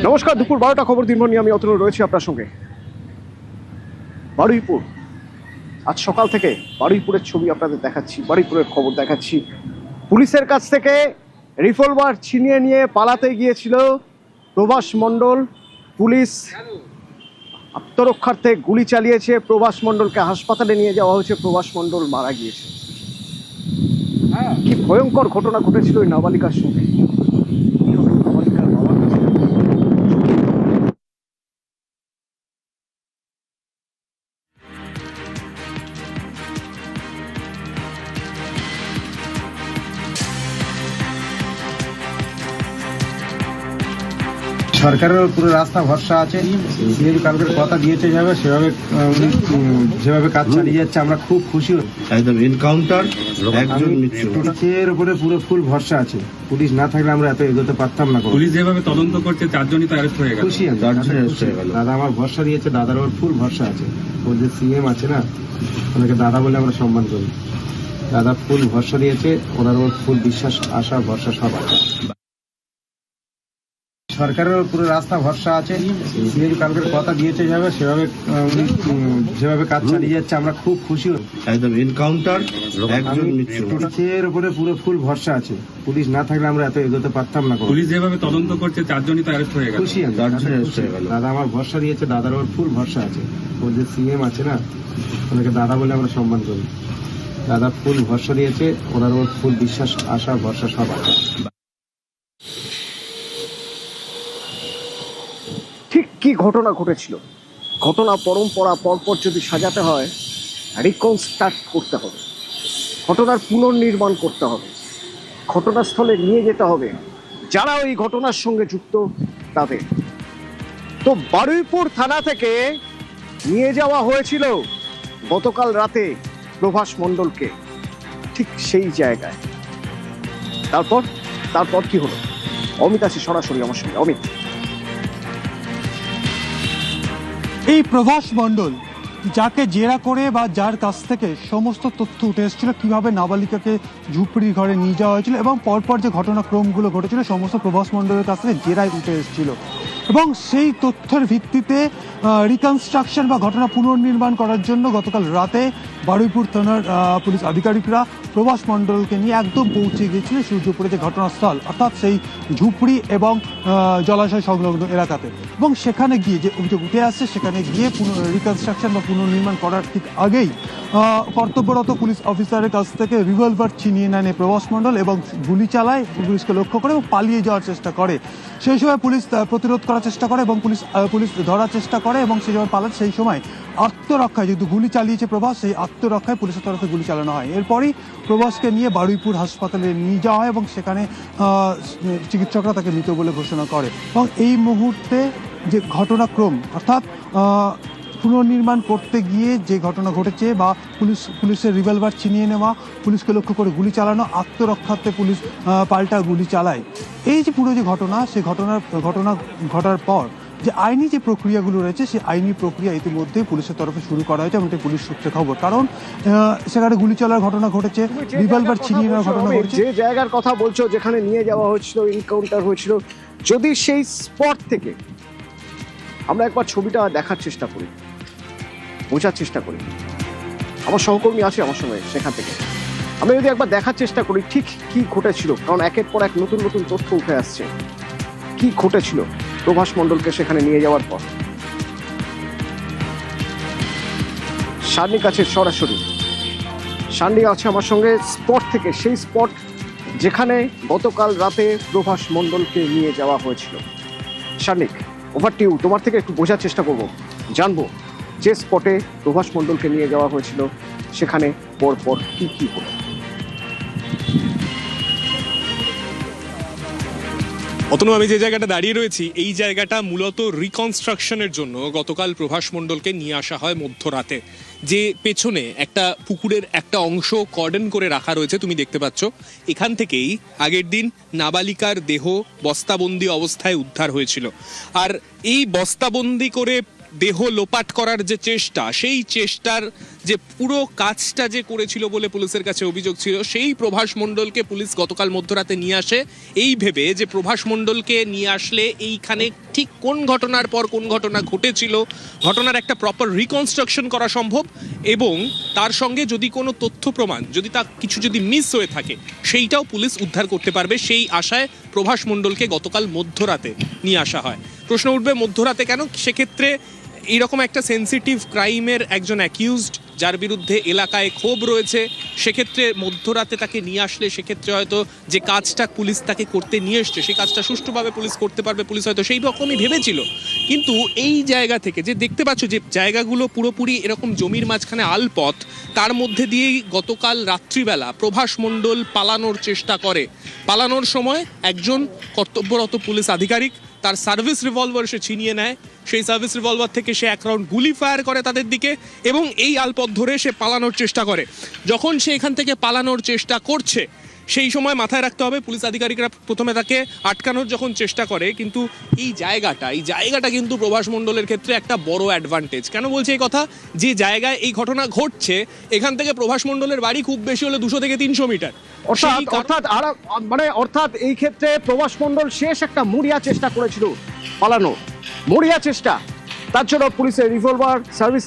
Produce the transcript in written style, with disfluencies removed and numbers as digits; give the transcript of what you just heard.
নমস্কার, দুপুর 12টা খবর দিনভর নিয়ে আমি অতনু রয়েছি আপনার সঙ্গে। বারুইপুর, আজ সকাল থেকে বারুইপুরের ছবি আপনাদের দেখাচ্ছি, বারুইপুরের খবর দেখাচ্ছি। পুলিশের কাছ থেকে রিভলভার ছিনিয়ে নিয়ে পালাতে গিয়েছিল প্রভাস মণ্ডল। পুলিশ আত্মরক্ষার্থে গুলি চালিয়েছে, প্রভাস মণ্ডলকে হাসপাতালে নিয়ে যাওয়া হয়েছে, প্রভাস মণ্ডল মারা গিয়েছে। কি ভয়ঙ্কর ঘটনা ঘটেছিল ওই নাবালিকার সঙ্গে। নাবালিকার বাবা সরকারের পুরো রাস্তা ভরসা আছে। সিএম কালকের কথা দিয়েছে যেভাবে কাজ চালিয়ে যাচ্ছে, আমরা খুব খুশি হই। একদম এনকাউন্টার, একজন পুলিশের উপরে পুরো ফুল ভরসা আছে। পুলিশ না থাকলে আমরা এত এগোতে পারতাম না। পুলিশ যেভাবে তদন্ত করছে, 4 জনই তো অ্যারেস্ট হয়ে গেল। খুশি আমি, দাদা আমার ভরসা দিয়েছে, দাদার ওপর ফুল ভরসা আছে। ওর যে সিএম আছে না, ওনাকে দাদা বলে আমরা সম্মান করি। দাদা ফুল ভরসা দিয়েছে, ওনার ওপর ফুল বিশ্বাস, আশা, ভরসা সব আছে। সরকারের পুরো রাস্তা ভরসা আছে। সিএম কালকের কথা দিয়েছে যেভাবে কাজ চালিয়ে যাচ্ছে, আমরা খুব খুশি হই। একদম এনকাউন্টার, একজন পুলিশের উপরে পুরো ফুল ভরসা আছে। পুলিশ না থাকলে আমরা এত এগোতে পারতাম না। পুলিশ যেভাবে তদন্ত করছে, 4 জনই তো অ্যারেস্ট হয়ে গেল। খুশি আমি, দাদা আমার ভরসা দিয়েছে, দাদার ওপর ফুল ভরসা আছে। ওর যে সিএম আছে না, ওনাকে দাদা বলে আমরা সম্মান করি। দাদা ফুল ভরসা দিয়েছে, ওনার ওপর ফুল বিশ্বাস, আশা, ভরসা সব আছে। ঠিক কি ঘটনা ঘটেছিল, ঘটনা পরম্পরা পরপর যদি সাজাতে হয়, রিকনস্ট্রাক্ট করতে হবে, ঘটনার পুনর্নির্মাণ করতে হবে, ঘটনাস্থলে নিয়ে যেতে হবে যারা ওই ঘটনার সঙ্গে যুক্ত তাদের। তো বারুইপুর থানা থেকে নিয়ে যাওয়া হয়েছিল গতকাল রাতে প্রভাস মণ্ডলকে, ঠিক সেই জায়গায়। তারপর কি হলো? অমিত আছে সরাসরি আমার সঙ্গে। অমিত, এই প্রভাস মণ্ডল যাকে জেরা করে বা যার কাছ থেকে সমস্ত তথ্য উঠে এসেছিল, কিভাবে নাবালিকাকে ঝুপড়ির ঘরে নিয়ে যাওয়া হয়েছিল এবং পরপর যে ঘটনাক্রমগুলো ঘটেছিল, সমস্ত প্রভাস মণ্ডলের কাছ থেকে জেরায় উঠে এসেছিল। এবং সেই তথ্যের ভিত্তিতে রিকনস্ট্রাকশন বা ঘটনা পুনর্নির্মাণ করার জন্য গতকাল রাতে বারুইপুর থানার পুলিশ আধিকারিকরা প্রভাস মণ্ডলকে নিয়ে একদম পৌঁছে গিয়েছিলেন সূর্যপুরে যে ঘটনাস্থল, অর্থাৎ সেই ঝুপড়ি এবং জলাশয় সংলগ্ন এলাকাতে। এবং সেখানে গিয়ে যে অভিযোগ উঠে আসছে, সেখানে গিয়ে রিকনস্ট্রাকশন বা পুনর্নির্মাণ করার ঠিক আগেই কর্তব্যরত পুলিশ অফিসারের কাছ থেকে রিভলভার ছিনিয়ে নেয় প্রভাস মণ্ডল এবং গুলি চালায় পুলিশকে লক্ষ্য করে এবং পালিয়ে যাওয়ার চেষ্টা করে। সেই সময় পুলিশ প্রতিরোধ করার চেষ্টা করে এবং পুলিশ ধরার চেষ্টা করে এবং সেই সময় পালায়। সেই সময় আত্মরক্ষায়, যেহেতু গুলি চালিয়েছে প্রভাস, সেই আত্মরক্ষায় পুলিশের তরফে গুলি চালানো হয়। এরপরই প্রভাসকে নিয়ে বারুইপুর হাসপাতালে নিয়ে যাওয়া হয় এবং সেখানে চিকিৎসকরা তাকে মৃত বলে ঘোষণা করে। এবং এই মুহূর্তে যে ঘটনাক্রম, অর্থাৎ পুনর্নির্মাণ করতে গিয়ে যে ঘটনা ঘটেছে বা পুলিশের রিভলভার ছিনিয়ে নেওয়া, পুলিশকে লক্ষ্য করে গুলি চালানো, আত্মরক্ষার্থে পুলিশ পাল্টা গুলি চালায়, এই যে পুরো যে ঘটনা, সেই ঘটনা ঘটার পর যে আইনি যে প্রক্রিয়াগুলো রয়েছে, সেই আইনি প্রক্রিয়া ইতিমধ্যে পুলিশের তরফে শুরু করা হয়েছে। এবং এটা পুলিশ সূত্রে খবর, কারণ সেখানে গুলি চলার ঘটনা ঘটেছে, রিভলভার ছিনিয়ে নেওয়ার ঘটনা ঘটেছে। যে জায়গার কথা বলছো, যেখানে নিয়ে যাওয়া হয়েছিল, এনকাউন্টার হয়েছিল, যদি সেই স্পট থেকে আমরা একবার ছবিটা দেখার চেষ্টা করি, বোঝার চেষ্টা করি, আমার সহকর্মী আছে আমার সঙ্গে, সেখান থেকে আমি যদি একবার দেখার চেষ্টা করি ঠিক কি ঘটেছিল, কারণ একের পর এক নতুন নতুন তথ্য উঠে আসছে। কি ঘটেছিল প্রভাস মণ্ডলকে সেখানে নিয়ে যাওয়ার পর? সার্নিক আছে সরাসরি, সার্নিক আছে আমার সঙ্গে স্পট থেকে, সেই স্পট যেখানে গতকাল রাতে প্রভাস মণ্ডলকে নিয়ে যাওয়া হয়েছিল। সার্নিক, ওভার টু ইউ। তোমার থেকে একটু বোঝার চেষ্টা করবো, জানবো যে স্পটে প্রভাস মণ্ডলকে নিয়ে যাওয়া হয়েছিল সেখানে পরপর কি কি হলো। অতনু, আমি যে জায়গাটা দাঁড়িয়ে রয়েছি, এই জায়গাটা মূলত রিকনস্ট্রাকশনের জন্য গতকাল প্রভাস মণ্ডলকে নিয়ে আসা হয় মধ্যরাতে। যে পেছনে একটা পুকুরের একটা অংশ কর্ডন করে রাখা রয়েছে, তুমি দেখতে পাচ্ছ, এখান থেকেই আগের দিন নাবালিকার দেহ বস্তাবন্দি অবস্থায় উদ্ধার হয়েছিল। আর এই বস্তাবন্দি করে দেহ লোপাট করার যে চেষ্টা, সেই চেষ্টার যে পুরো কাজটা যে করেছিল বলে পুলিশের কাছে অভিযোগ ছিল, সেই প্রভাস মণ্ডলকে পুলিশ গতকাল মধ্যরাতে নিয়ে আসে এই ভেবে যে প্রভাস মণ্ডলকে নিয়ে আসলে এইখানে ঠিক কোন ঘটনার পর কোন ঘটনা ঘটেছিল, ঘটনার একটা প্রপার রিকনস্ট্রাকশন করা সম্ভব, এবং তার সঙ্গে যদি কোনো তথ্য প্রমাণ যদি তা কিছু যদি মিস হয়ে থাকে সেইটাও পুলিশ উদ্ধার করতে পারবে। সেই আশায় প্রভাস মণ্ডলকে গতকাল মধ্যরাতে নিয়ে আসা হয়। প্রশ্ন উঠবে মধ্যরাতে কেন? সেক্ষেত্রে এইরকম একটা সেন্সিটিভ ক্রাইমের একজন অ্যাকিউজড যার বিরুদ্ধে এলাকায় ক্ষোভ রয়েছে, সেক্ষেত্রে মধ্যরাতে তাকে নিয়ে আসলে সেক্ষেত্রে হয়তো যে কাজটা পুলিশ তাকে করতে নিয়ে এসছে সেই কাজটা সুষ্ঠুভাবে পুলিশ করতে পারবে, পুলিশ হয়তো সেই রকমই ভেবেছিল। কিন্তু এই জায়গা থেকে যে দেখতে পাচ্ছ যে জায়গাগুলো পুরোপুরি এরকম জমির মাঝখানে আলপথ, তার মধ্যে দিয়েই গতকাল রাত্রিবেলা প্রভাস মণ্ডল পালানোর চেষ্টা করে। পালানোর সময় একজন কর্তব্যরত পুলিশ আধিকারিক তার সার্ভিস রিভলভার সে ছিনিয়ে নেয়। সেই সার্ভিস রিভলভার থেকে সে এক রাউন্ড গুলি ফায়ার করে তাদের দিকে এবং এই আলপথ ধরে সে পালানোর চেষ্টা করে। যখন সে এখান থেকে পালানোর চেষ্টা করছে সেই সময় মাথায় রাখতে হবে পুলিশ আধিকারিকরা প্রথমে তাকে আটকানোর যখন চেষ্টা করে, কিন্তু এই জায়গাটা কিন্তু প্রভাস মণ্ডলের ক্ষেত্রে একটা বড় অ্যাডভান্টেজ। কেন বলছে এই কথা? যে জায়গায় এই ঘটনা ঘটছে এখান থেকে প্রভাস মণ্ডলের বাড়ি খুব বেশি হলে 200 থেকে 300 মিটার। অর্থাৎ এই ক্ষেত্রে প্রভাস মণ্ডল শেষ একটা মরিয়া চেষ্টা করেছিল পালানো, মরিয়া চেষ্টা। তার জন্য পুলিশের রিভলভার সার্ভিস